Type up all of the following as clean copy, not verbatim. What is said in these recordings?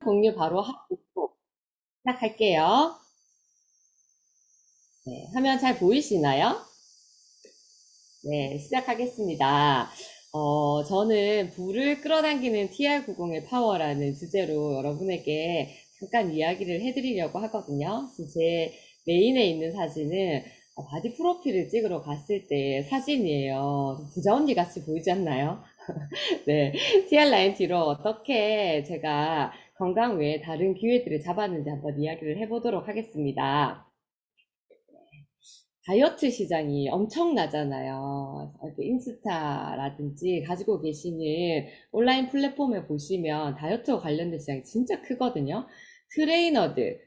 공유 바로 하고 시작할게요. 네, 화면 잘 보이시나요? 네, 시작하겠습니다. 저는 불을 끌어당기는 TR90의 파워라는 주제로 여러분에게 잠깐 이야기를 해드리려고 하거든요. 제 메인에 있는 사진은 바디 프로필을 찍으러 갔을 때 사진이에요. 부자 언니 같이 보이지 않나요? 네, TR90로 어떻게 제가 건강 외에 다른 기회들을 잡았는지 한번 이야기를 해보도록 하겠습니다. 다이어트 시장이 엄청나잖아요. 이렇게 인스타라든지 가지고 계시는 온라인 플랫폼에 보시면 다이어트와 관련된 시장이 진짜 크거든요. 트레이너들,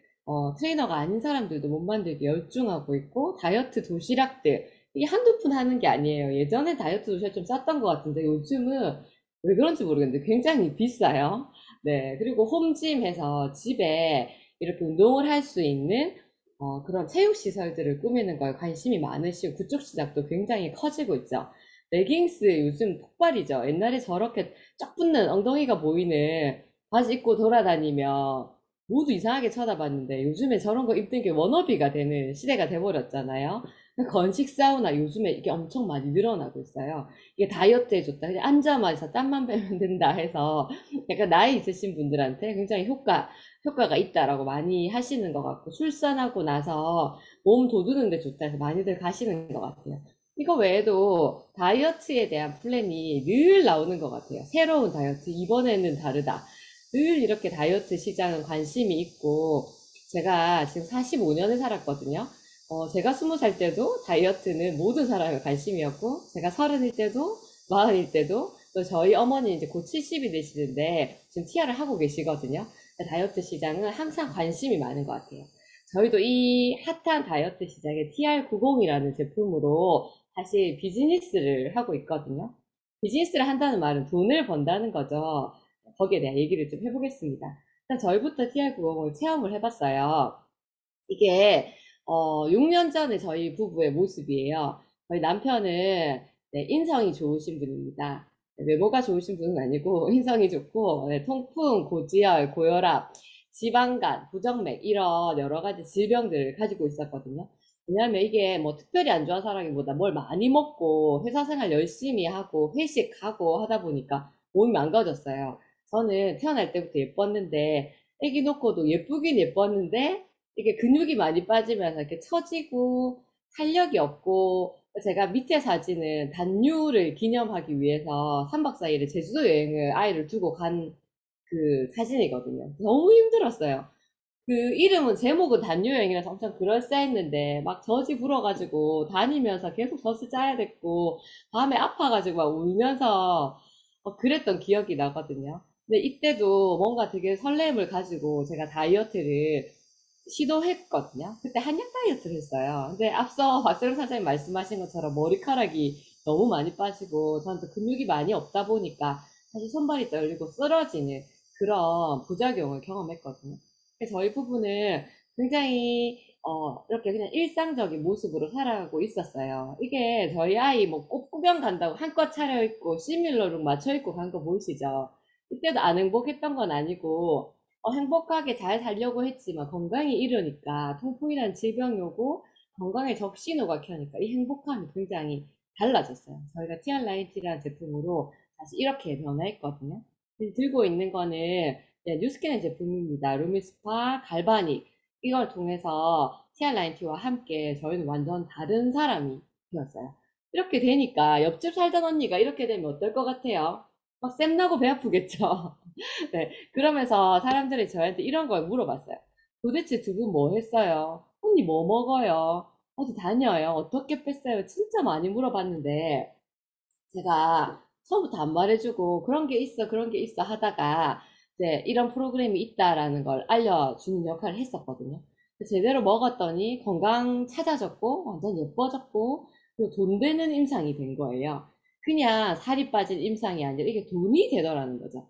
트레이너가 아닌 사람들도 몸 만들기 열중하고 있고, 다이어트 도시락들, 이게 한두 푼 하는 게 아니에요. 예전에 다이어트 도시락 좀 쌌던 것 같은데, 요즘은 왜 그런지 모르겠는데 굉장히 비싸요. 네, 그리고 홈짐해서 집에 이렇게 운동을 할 수 있는 그런 체육시설들을 꾸미는 거에 관심이 많으시고 그쪽 시장도 굉장히 커지고 있죠. 레깅스 요즘 폭발이죠. 옛날에 저렇게 쫙 붙는 엉덩이가 보이는 바지 입고 돌아다니며 모두 이상하게 쳐다봤는데 요즘에 저런 거 입는 게 워너비가 되는 시대가 돼버렸잖아요. 건식 사우나 요즘에 이게 엄청 많이 늘어나고 있어요. 이게 다이어트에 좋다. 그냥 앉아마자 땀만 빼면 된다 해서 약간 나이 있으신 분들한테 굉장히 효과가 있다라고 많이 하시는 것 같고, 출산하고 나서 몸 돋우는 데 좋다 해서 많이들 가시는 것 같아요. 이거 외에도 다이어트에 대한 플랜이 늘 나오는 것 같아요. 새로운 다이어트, 이번에는 다르다. 늘 이렇게 다이어트 시장은 관심이 있고, 제가 지금 45년을 살았거든요. 제가 20살 때도 다이어트는 모든 사람의 관심이었고, 제가 30일 때도, 40일 때도, 또 저희 어머니 이제 곧 70이 되시는데, 지금 TR을 하고 계시거든요. 다이어트 시장은 항상 관심이 많은 것 같아요. 저희도 이 핫한 다이어트 시장에 TR90이라는 제품으로 사실 비즈니스를 하고 있거든요. 비즈니스를 한다는 말은 돈을 번다는 거죠. 거기에 대한 얘기를 좀 해보겠습니다. 일단 저희부터 TR90을 체험을 해봤어요. 이게 6년 전에 저희 부부의 모습이에요. 저희 남편은 네, 인성이 좋으신 분입니다. 네, 외모가 좋으신 분은 아니고 인성이 좋고 네, 통풍, 고지혈, 고혈압, 지방간, 부정맥 이런 여러 가지 질병들을 가지고 있었거든요. 왜냐하면 이게 뭐 특별히 안 좋아서라기보다 뭘 많이 먹고 회사 생활 열심히 하고 회식하고 하다 보니까 몸이 망가졌어요. 저는 태어날 때부터 예뻤는데 애기 놓고도 예쁘긴 예뻤는데 이게 근육이 많이 빠지면서 이렇게 처지고 탄력이 없고 제가 밑에 사진은 단유를 기념하기 위해서 3박 4일의 제주도 여행을 아이를 두고 간 그 사진이거든요. 너무 힘들었어요. 그 이름은 제목은 단유여행이라서 엄청 그럴싸했는데 막 젖이 불어가지고 다니면서 계속 젖을 짜야 됐고 밤에 아파가지고 막 울면서 그랬던 기억이 나거든요. 근데 이때도 뭔가 되게 설렘을 가지고 제가 다이어트를 시도했거든요. 그때 한약 다이어트를 했어요. 근데 앞서 박세롬 사장님 말씀하신 것처럼 머리카락이 너무 많이 빠지고 저는 또 근육이 많이 없다 보니까 사실 손발이 떨리고 쓰러지는 그런 부작용을 경험했거든요. 그래서 저희 부부는 굉장히 이렇게 그냥 일상적인 모습으로 살아가고 있었어요. 이게 저희 아이 뭐 꽃구경 간다고 한껏 차려입고 시밀러룩 맞춰입고 간 거 보이시죠? 이때도 안 행복했던 건 아니고 행복하게 잘 살려고 했지만 건강이 이러니까 통풍이라는 질병이 오고 건강에 적신호가 켜니까 이 행복함이 굉장히 달라졌어요. 저희가 TR90라는 제품으로 사실 이렇게 변화했거든요. 들고 있는 거는 네, 뉴스캐는 제품입니다. 루미스파, 갈바닉 이걸 통해서 TR90와 함께 저희는 완전 다른 사람이 되었어요. 이렇게 되니까 옆집 살던 언니가 이렇게 되면 어떨 것 같아요? 막 쌤나고 배 아프겠죠? 네, 그러면서 사람들이 저한테 이런 걸 물어봤어요. 도대체 두 분 뭐 했어요? 언니 뭐 먹어요? 어디 다녀요? 어떻게 뺐어요? 진짜 많이 물어봤는데 제가 처음부터 안 말해주고 그런 게 있어 그런 게 있어 하다가 이제 이런 프로그램이 있다라는 걸 알려주는 역할을 했었거든요. 제대로 먹었더니 건강 찾아졌고 완전 예뻐졌고 그리고 돈 되는 임상이 된 거예요. 그냥 살이 빠진 임상이 아니라 이게 돈이 되더라는 거죠.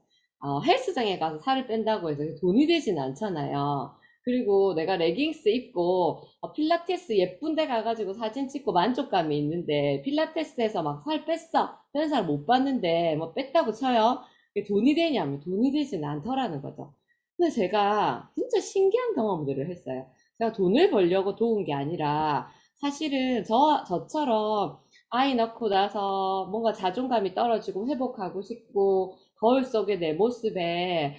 헬스장에 가서 살을 뺀다고 해서 돈이 되진 않잖아요. 그리고 내가 레깅스 입고 필라테스 예쁜 데 가가지고 사진 찍고 만족감이 있는데 필라테스에서 막 살 뺐어. 그런 사람 못 봤는데 뭐 뺐다고 쳐요. 그게 돈이 되냐면 돈이 되진 않더라는 거죠. 근데 제가 진짜 신기한 경험들을 했어요. 제가 돈을 벌려고 도운 게 아니라 사실은 저처럼 아이 낳고 나서 뭔가 자존감이 떨어지고 회복하고 싶고 거울 속의 내 모습에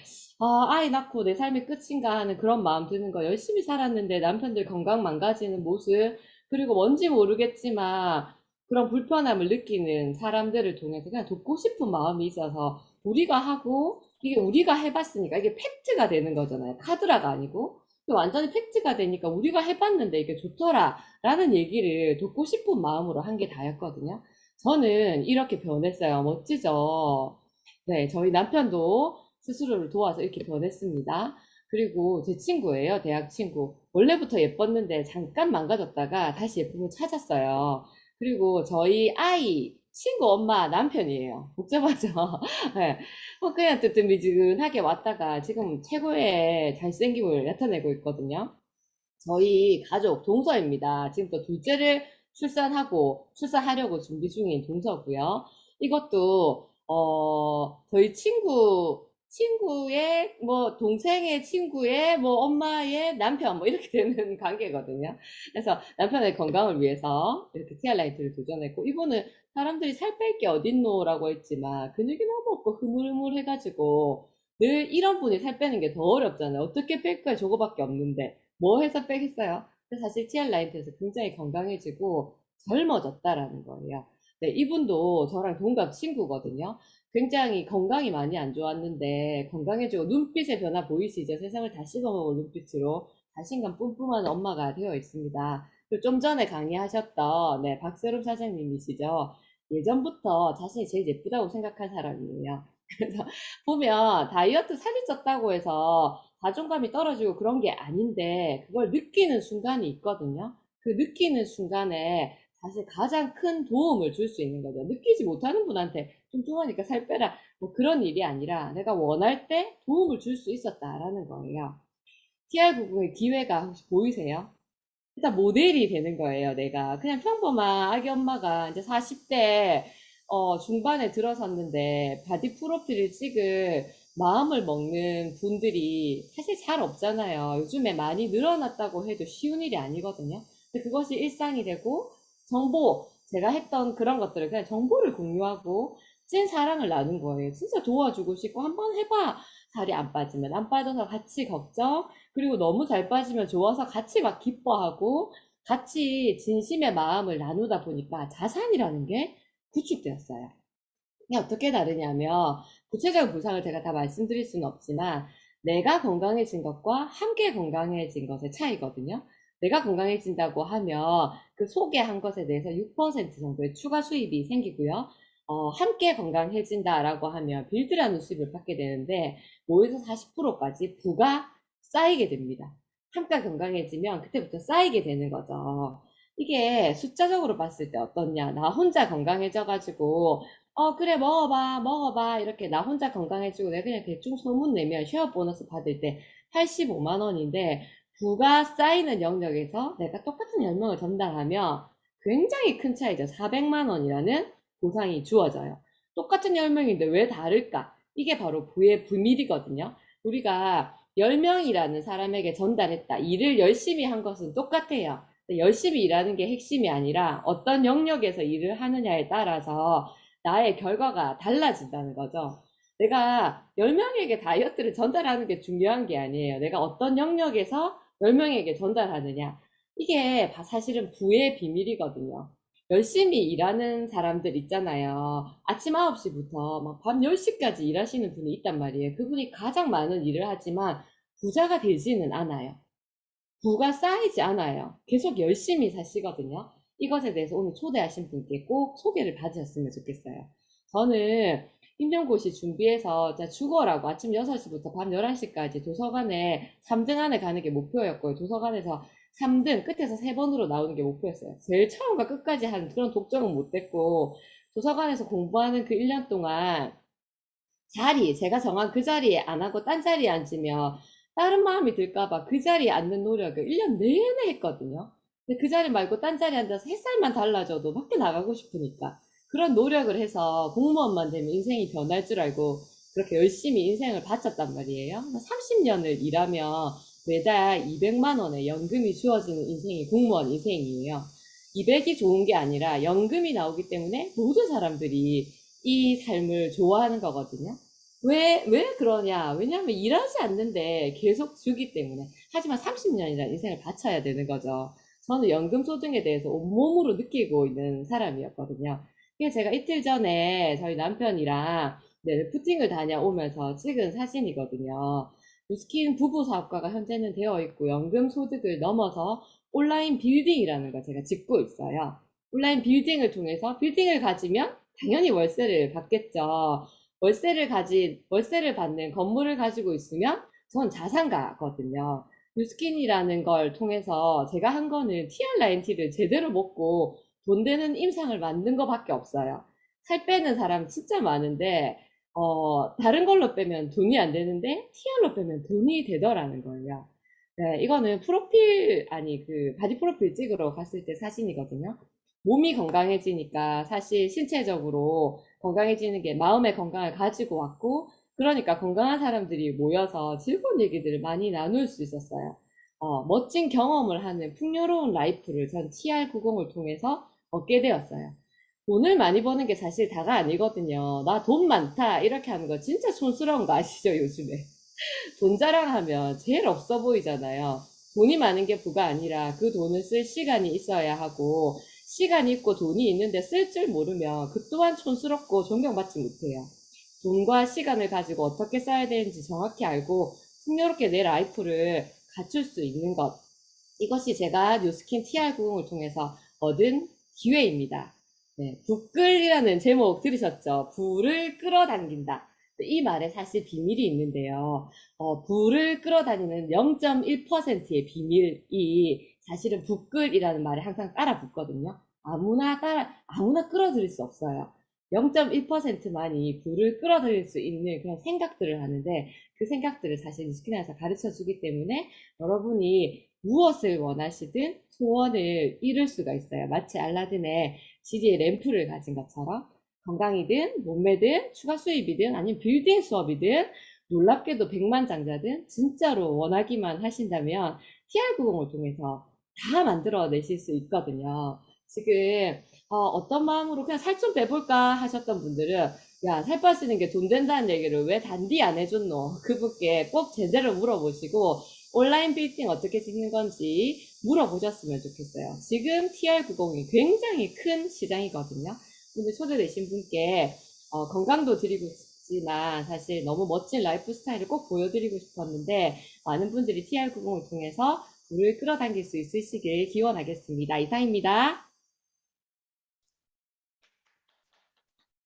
아이 낳고 내 삶이 끝인가 하는 그런 마음 드는 거 열심히 살았는데 남편들 건강 망가지는 모습 그리고 뭔지 모르겠지만 그런 불편함을 느끼는 사람들을 통해서 그냥 돕고 싶은 마음이 있어서 우리가 하고 이게 우리가 해봤으니까 이게 팩트가 되는 거잖아요. 카드라가 아니고. 완전히 팩트가 되니까 우리가 해봤는데 이게 좋더라 라는 얘기를 듣고 싶은 마음으로 한 게 다였거든요. 저는 이렇게 변했어요. 멋지죠? 네, 저희 남편도 스스로를 도와서 이렇게 변했습니다. 그리고 제 친구예요. 대학 친구. 원래부터 예뻤는데 잠깐 망가졌다가 다시 예쁨을 찾았어요. 그리고 저희 아이 친구 엄마 남편이에요. 복잡하죠? 네. 그냥 뜨뜻미지근하게 왔다가 지금 최고의 잘생김을 나타내고 있거든요. 저희 가족 동서입니다. 지금 또 둘째를 출산하려고 준비 중인 동서고요. 이것도 저희 친구의 뭐 동생의 친구의 뭐 엄마의 남편 뭐 이렇게 되는 관계거든요. 그래서 남편의 건강을 위해서 이렇게 티알라이트를 도전했고 이분은 사람들이 살 뺄 게 어딨노라고 했지만 근육이 너무 없고 흐물흐물해가지고 늘 이런 분이 살 빼는 게 더 어렵잖아요. 어떻게 뺄 거야 저거밖에 없는데 뭐 해서 빼겠어요? 근데 사실 TR 라이트에서 굉장히 건강해지고 젊어졌다라는 거예요. 네, 이분도 저랑 동갑 친구거든요. 굉장히 건강이 많이 안 좋았는데 건강해지고 눈빛의 변화 보이시죠? 세상을 다 씹어먹을 눈빛으로 자신감 뿜뿜하는 엄마가 되어 있습니다. 그리고 좀 전에 강의하셨던 네, 박세롬 사장님이시죠? 예전부터 자신이 제일 예쁘다고 생각한 사람이에요. 그래서 보면 다이어트 살이 쪘다고 해서 자존감이 떨어지고 그런 게 아닌데 그걸 느끼는 순간이 있거든요. 그 느끼는 순간에 사실 가장 큰 도움을 줄 수 있는 거죠. 느끼지 못하는 분한테 뚱뚱하니까 살 빼라 뭐 그런 일이 아니라 내가 원할 때 도움을 줄 수 있었다라는 거예요. TR90의 기회가 혹시 보이세요? 일단 모델이 되는 거예요, 내가. 그냥 평범한 아기 엄마가 이제 40대 중반에 들어섰는데 바디 프로필을 찍을 마음을 먹는 분들이 사실 잘 없잖아요. 요즘에 많이 늘어났다고 해도 쉬운 일이 아니거든요. 근데 그것이 일상이 되고 제가 했던 그런 것들을 그냥 정보를 공유하고 찐 사랑을 나눈 거예요. 진짜 도와주고 싶고 한번 해봐. 살이 안 빠지면 안 빠져서 같이 걱정, 그리고 너무 잘 빠지면 좋아서 같이 막 기뻐하고 같이 진심의 마음을 나누다 보니까 자산이라는 게 구축되었어요. 이게 어떻게 다르냐면 구체적인 보상을 제가 다 말씀드릴 수는 없지만 내가 건강해진 것과 함께 건강해진 것의 차이거든요. 내가 건강해진다고 하면 그 소개한 것에 대해서 6% 정도의 추가 수입이 생기고요. 함께 건강해진다라고 하면 빌드라는 수입을 받게 되는데 5에서 40%까지 부가 쌓이게 됩니다. 함께 건강해지면 그때부터 쌓이게 되는 거죠. 이게 숫자적으로 봤을 때 어떻냐? 나 혼자 건강해져가지고 그래, 먹어봐, 먹어봐. 이렇게 나 혼자 건강해지고 내가 그냥 대충 소문 내면 쉐어 보너스 받을 때 85만 원인데, 부가 쌓이는 영역에서 내가 똑같은 열명을 전달하면 굉장히 큰 차이죠. 400만 원이라는 보상이 주어져요. 똑같은 열명인데 왜 다를까? 이게 바로 부의 비밀이거든요. 우리가 10명이라는 사람에게 전달했다. 일을 열심히 한 것은 똑같아요. 열심히 일하는 게 핵심이 아니라 어떤 영역에서 일을 하느냐에 따라서 나의 결과가 달라진다는 거죠. 내가 10명에게 다이어트를 전달하는 게 중요한 게 아니에요. 내가 어떤 영역에서 10명에게 전달하느냐. 이게 사실은 부의 비밀이거든요. 열심히 일하는 사람들 있잖아요. 아침 9시부터 막 밤 10시까지 일하시는 분이 있단 말이에요. 그분이 가장 많은 일을 하지만 부자가 되지는 않아요. 부가 쌓이지 않아요. 계속 열심히 사시거든요. 이것에 대해서 오늘 초대하신 분께 꼭 소개를 받으셨으면 좋겠어요. 저는 임용고시 준비해서 죽어라고 아침 6시부터 밤 11시까지 도서관에 3등 안에 가는 게 목표였고요. 도서관에서 3등 끝에서 3번으로 나오는 게 목표였어요. 제일 처음과 끝까지 한 그런 독점은 못 됐고 도서관에서 공부하는 그 1년 동안 제가 정한 그 자리에 안 하고 딴 자리에 앉으면 다른 마음이 들까봐 그 자리에 앉는 노력을 1년 내내 했거든요. 근데 그 자리 말고 딴 자리에 앉아서 햇살만 달라져도 밖에 나가고 싶으니까. 그런 노력을 해서 공무원만 되면 인생이 변할 줄 알고 그렇게 열심히 인생을 바쳤단 말이에요. 30년을 일하면 매달 200만 원의 연금이 주어지는 인생이 공무원 인생이에요. 200이 좋은 게 아니라 연금이 나오기 때문에 모든 사람들이 이 삶을 좋아하는 거거든요. 왜 그러냐? 왜냐하면 일하지 않는데 계속 주기 때문에. 하지만 30년이라는 인생을 바쳐야 되는 거죠. 저는 연금 소득에 대해서 온몸으로 느끼고 있는 사람이었거든요. 그래서 제가 이틀 전에 저희 남편이랑 네, 래프팅을 다녀오면서 찍은 사진이거든요. 뉴스킨 부부 사업가가 현재는 되어 있고 연금 소득을 넘어서 온라인 빌딩이라는 걸 제가 짓고 있어요. 온라인 빌딩을 통해서 빌딩을 가지면 당연히 월세를 받겠죠. 월세를 받는 건물을 가지고 있으면 전 자산가거든요. 뉴스킨이라는 걸 통해서 제가 한 거는 TR라인티를 제대로 먹고 돈 되는 임상을 만든 거밖에 없어요. 살 빼는 사람 진짜 많은데 다른 걸로 빼면 돈이 안 되는데 TR로 빼면 돈이 되더라는 거예요. 네, 이거는 바디 프로필 찍으러 갔을 때 사진이거든요. 몸이 건강해지니까 사실 신체적으로 건강해지는 게 마음의 건강을 가지고 왔고, 그러니까 건강한 사람들이 모여서 즐거운 얘기들을 많이 나눌 수 있었어요. 멋진 경험을 하는 풍요로운 라이프를 전 TR90을 통해서 얻게 되었어요. 돈을 많이 버는 게 사실 다가 아니거든요. 나 돈 많다 이렇게 하는 거 진짜 촌스러운 거 아시죠, 요즘에? 돈 자랑하면 제일 없어 보이잖아요. 돈이 많은 게 부가 아니라 그 돈을 쓸 시간이 있어야 하고, 시간이 있고 돈이 있는데 쓸 줄 모르면 그 또한 촌스럽고 존경받지 못해요. 돈과 시간을 가지고 어떻게 써야 되는지 정확히 알고 풍요롭게 내 라이프를 갖출 수 있는 것. 이것이 제가 뉴스킨 TR90을 통해서 얻은 기회입니다. 네, 부끌이라는 제목 들으셨죠? 부를 끌어당긴다. 이 말에 사실 비밀이 있는데요. 부를 끌어다니는 0.1%의 비밀이 사실은 부끌이라는 말에 항상 따라 붙거든요. 아무나 끌어들일 수 없어요. 0.1%만이 부를 끌어들일 수 있는 그런 생각들을 하는데 그 생각들을 사실 뉴스킨에서 가르쳐 주기 때문에 여러분이 무엇을 원하시든 소원을 이룰 수가 있어요. 마치 알라딘의 지리의 램프를 가진 것처럼 건강이든 몸매든 추가 수입이든 아니면 빌딩 수업이든 놀랍게도 백만장자든 진짜로 원하기만 하신다면 TR90을 통해서 다 만들어내실 수 있거든요. 지금 어떤 마음으로 그냥 살 좀 빼볼까 하셨던 분들은 야, 살 빠지는 게 돈 된다는 얘기를 왜 단디 안 해줬노? 그분께 꼭 제대로 물어보시고 온라인 빌딩 어떻게 찍는 건지 물어보셨으면 좋겠어요. 지금 TR90이 굉장히 큰 시장이거든요. 오늘 초대되신 분께 건강도 드리고 싶지만 사실 너무 멋진 라이프 스타일을 꼭 보여드리고 싶었는데 많은 분들이 TR90을 통해서 불을 끌어당길 수 있으시길 기원하겠습니다. 이상입니다.